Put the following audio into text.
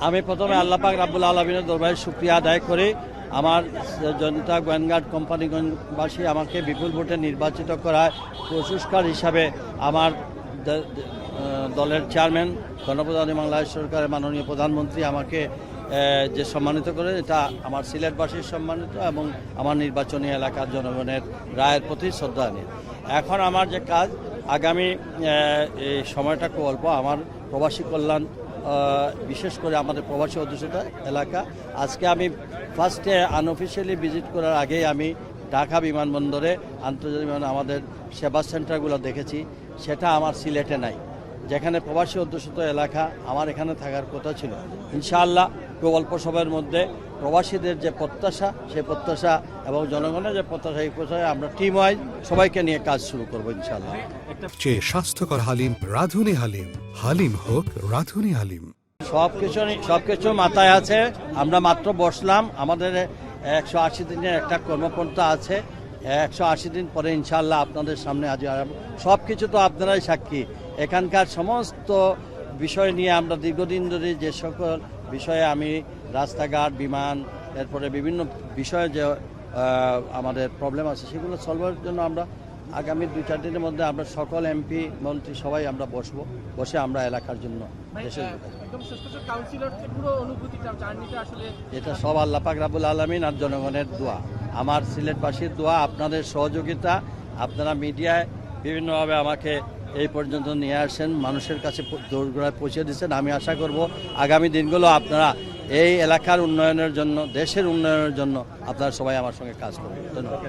আমি প্রথমে আল্লাহ পাক রাব্বুল আলামিনের দরবারে শুকরিয়া আদায় করি। আমার জনতা গোয়েনঘাট কোম্পানিগঞ্জবাসী আমাকে বিপুল ভোটে নির্বাচিত করায় পুরস্কার হিসাবে আমার দলের চেয়ারম্যান গণপ্রজাতন্ত্রী বাংলাদেশ সরকারের মাননীয় প্রধানমন্ত্রী আমাকে যে সম্মানিত করে, এটা আমার সিলেটবাসীর সম্মানিত এবং আমার নির্বাচনী এলাকার জনগণের রায়ের প্রতি শ্রদ্ধা নিয়ে। এখন আমার যে কাজ, আগামী এই সময়টা খুব অল্প। আমার প্রবাসী কল্যাণ, বিশেষ করে আমাদের প্রবাসী অধ্যুষিত এলাকা, আজকে আমি ফার্স্টে আনঅফিসিয়ালি ভিজিট করার আগেই আমি ঢাকা বিমানবন্দরে আন্তর্জাতিক বিমান আমাদের সেবা সেন্টারগুলো দেখেছি। সেটা আমার সিলেটে নাই, যেখানে প্রবাসী অধ্যুষিত এলাকা আমার এখানে থাকার কথা ছিল। ইনশাআল্লাহ খুব অল্প সময়ের মধ্যে প্রবাসীদের যে প্রত্যাশা, সেই প্রত্যাশা এবং জনগণের যে প্রত্যাশা, এই প্রত্যাশায় আমরা টিম ওয়াইজ সবাইকে নিয়ে কাজ শুরু করবো ইনশাআল্লাহ। চেয়ে স্বাস্থ্যকর হালিম রাঁধুনি হালিম, হালিম হোক রাঁধুনি হালিম। সবকিছু মাথায় আছে। আমরা মাত্র বসলাম, আমাদের 180 দিনের একটা কর্মপন্থা আছে। 180 দিন পরে ইনশাআল্লাহ আপনাদের সামনে সব কিছু তো আপনারাই সাক্ষী। এখানকার সমস্ত বিষয় নিয়ে আমরা দীর্ঘদিন ধরে যে সকল বিষয়ে আমি রাস্তাঘাট, বিমান, এরপরে বিভিন্ন বিষয়ে যে আমাদের প্রবলেম আছে সেগুলো সলভের জন্য আমরা আগামী 2-4 দিনের মধ্যে আমরা সকল এমপি মন্ত্রী সবাই আমরা বসে আমরা এলাকার জন্য এটা সব আল্লাহ পাক রাব্বুল আলামিন আর জনগণের দোয়া, আমার সিলেটবাসীর দোয়া, আপনাদের সহযোগিতা। আপনারা মিডিয়ায় বিভিন্নভাবে আমাকে এই পর্যন্ত নিয়ে আসেন, মানুষের কাছে দোরগোড়ায় পৌঁছে দিচ্ছেন। আমি আশা করব আগামী দিনগুলো আপনারা এই এলাকার উন্নয়নের জন্য, দেশের উন্নয়নের জন্য আপনারা সবাই আমার সঙ্গে কাজ করবেন। ধন্যবাদ।